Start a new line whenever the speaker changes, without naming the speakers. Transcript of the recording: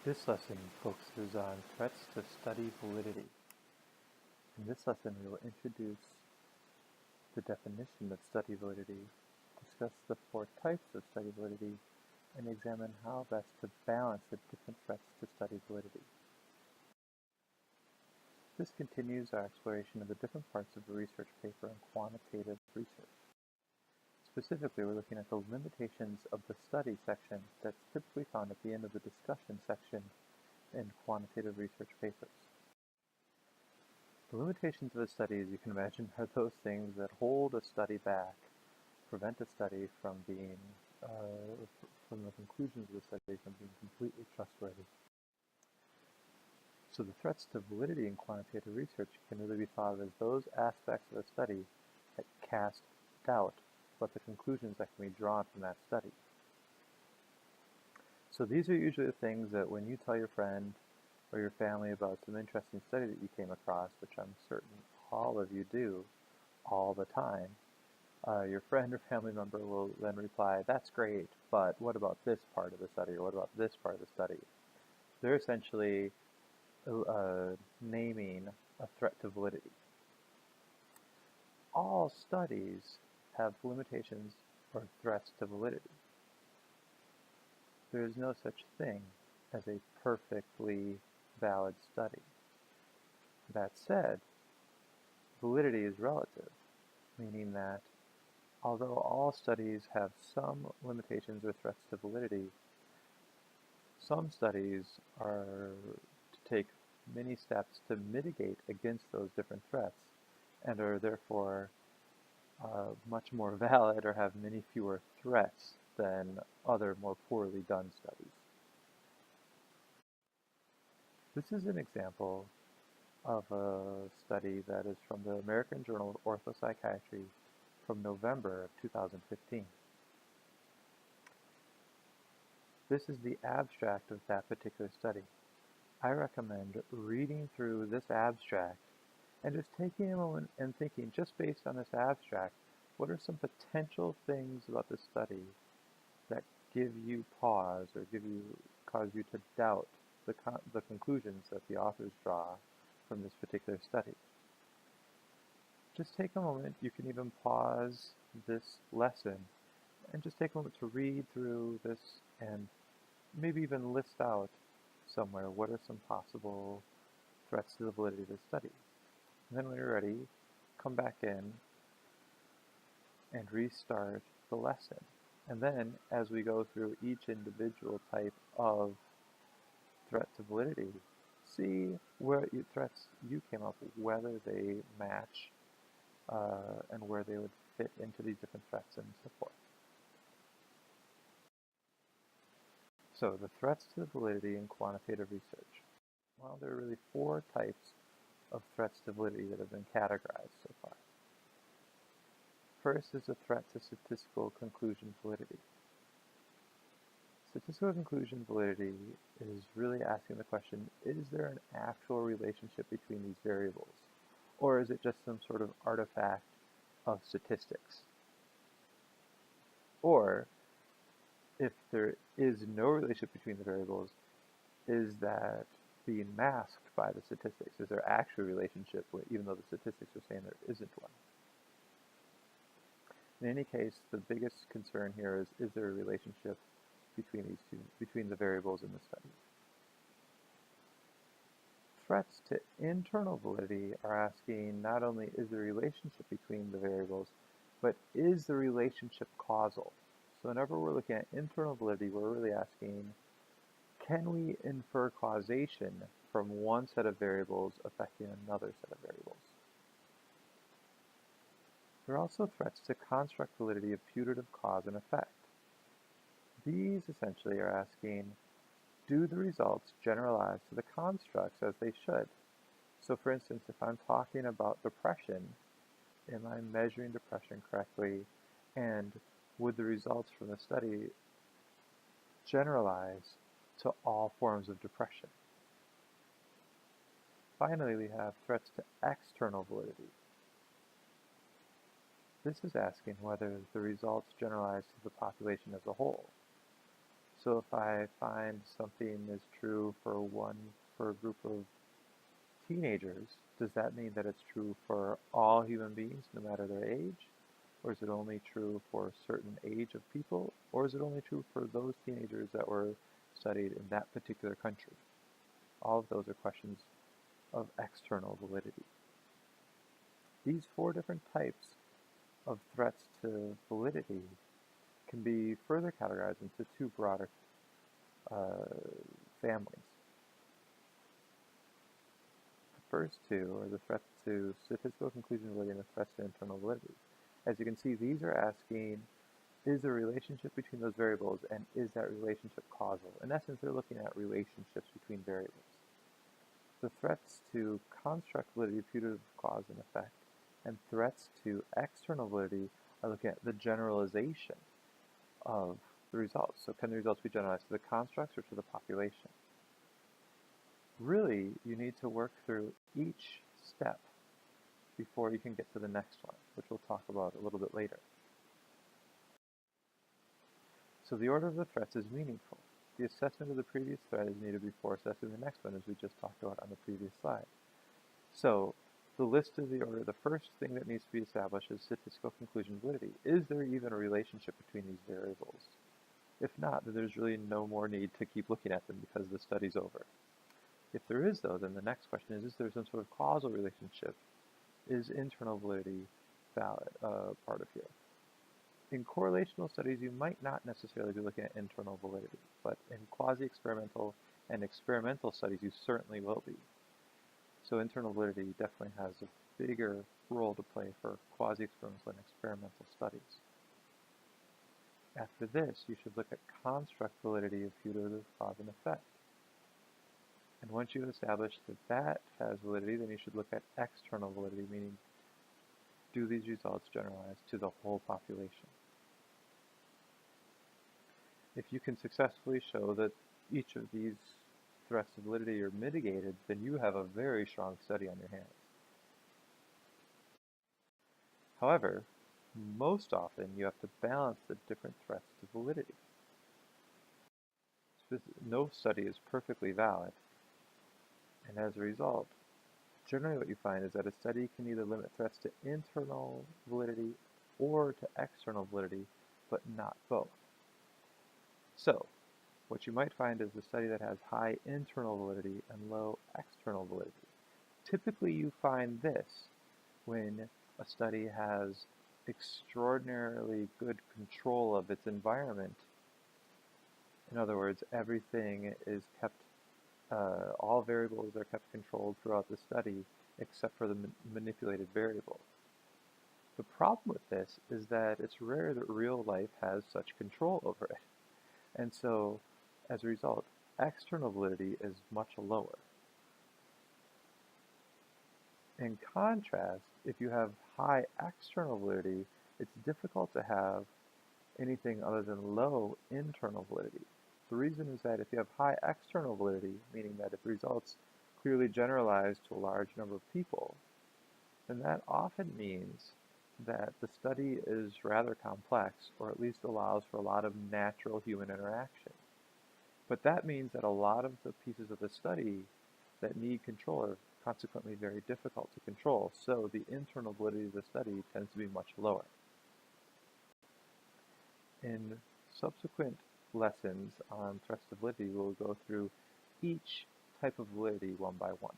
This lesson focuses on threats to study validity. In this lesson, we will introduce the definition of study validity, discuss the 4 types of study validity, and examine how best to balance the different threats to study validity. This continues our exploration of the different parts of a research paper in quantitative research. Specifically, we're looking at the limitations of the study section that's typically found at the end of the discussion section in quantitative research papers. The limitations of a study, as you can imagine, are those things that hold a study back, prevent a study from being, from the conclusions of the study from being completely trustworthy. So the threats to validity in quantitative research can really be thought of as those aspects of a study that cast doubt about the conclusions that can be drawn from that study. So these are usually the things that when you tell your friend or your family about some interesting study that you came across, which I'm certain all of you do all the time, your friend or family member will then reply, "That's great, but what about this part of the study, or what about this part of the study?" They're essentially naming a threat to validity. All studies have limitations or threats to validity. There is no such thing as a perfectly valid study. That said, validity is relative, meaning that although all studies have some limitations or threats to validity, some studies are to take many steps to mitigate against those different threats and are therefore much more valid or have many fewer threats than other more poorly done studies. This is an example of a study that is from the American Journal of Orthopsychiatry from November of 2015. This is the abstract of that particular study. I recommend reading through this abstract and just taking a moment and thinking, just based on this abstract, what are some potential things about this study that give you pause or cause you to doubt the conclusions that the authors draw from this particular study. Just take a moment. You can even pause this lesson and just take a moment to read through this and maybe even list out somewhere what are some possible threats to the validity of the study. And then when you're ready, come back in and restart the lesson. And then as we go through each individual type of threat to validity, see where threats you came up with, whether they match and where they would fit into these different threats and so forth. So the threats to the validity in quantitative research. Well, there are really 4 types of threats to validity that have been categorized so far. First is a threat to statistical conclusion validity. Statistical conclusion validity is really asking the question, is there an actual relationship between these variables? Or is it just some sort of artifact of statistics? Or, if there is no relationship between the variables, is that being masked by the statistics? Is there actual relationship, even though the statistics are saying there isn't one? In any case, the biggest concern here is there a relationship between the variables in the study? Threats to internal validity are asking not only is there a relationship between the variables, but is the relationship causal? So whenever we're looking at internal validity, we're really asking, can we infer causation from one set of variables affecting another set of variables? There are also threats to construct validity of putative cause and effect. These essentially are asking, do the results generalize to the constructs as they should? So for instance, if I'm talking about depression, am I measuring depression correctly? And would the results from the study generalize to all forms of depression? Finally, we have threats to external validity. This is asking whether the results generalize to the population as a whole. So if I find something is true for a group of teenagers, does that mean that it's true for all human beings, no matter their age? Or is it only true for a certain age of people? Or is it only true for those teenagers that were studied in that particular country? All of those are questions of external validity. These four different types of threats to validity can be further categorized into two broader families. The first two are the threats to statistical conclusion validity and the threats to internal validity. As you can see, these are asking, is there a relationship between those variables, and is that relationship causal? In essence, they're looking at relationships between variables. The threats to construct validity, putative cause and effect, and threats to external validity are looking at the generalization of the results. So can the results be generalized to the constructs or to the population? Really, you need to work through each step before you can get to the next one, which we'll talk about a little bit later. So the order of the threats is meaningful. The assessment of the previous threat is needed before assessing the next one, as we just talked about on the previous slide. So the list of the order, the first thing that needs to be established is statistical conclusion validity. Is there even a relationship between these variables? If not, then there's really no more need to keep looking at them because the study's over. If there is, though, then the next question is there some sort of causal relationship? Is internal validity valid, part of here? In correlational studies, you might not necessarily be looking at internal validity, but in quasi-experimental and experimental studies, you certainly will be. So internal validity definitely has a bigger role to play for quasi-experimental and experimental studies. After this, you should look at construct validity of putative cause and effect. And once you've established that that has validity, then you should look at external validity, meaning do these results generalize to the whole population? If you can successfully show that each of these threats to validity are mitigated, then you have a very strong study on your hands. However, most often you have to balance the different threats to validity. No study is perfectly valid, and as a result, generally what you find is that a study can either limit threats to internal validity or to external validity, but not both. So, what you might find is a study that has high internal validity and low external validity. Typically you find this when a study has extraordinarily good control of its environment. In other words, everything is kept, all variables are kept controlled throughout the study except for the manipulated variable. The problem with this is that it's rare that real life has such control over it. And so, as a result, external validity is much lower. In contrast, if you have high external validity, it's difficult to have anything other than low internal validity. The reason is that if you have high external validity, meaning that if results clearly generalize to a large number of people, then that often means that the study is rather complex, or at least allows for a lot of natural human interaction. But that means that a lot of the pieces of the study that need control are consequently very difficult to control, so the internal validity of the study tends to be much lower. In subsequent lessons on threats to validity, we'll go through each type of validity one by one.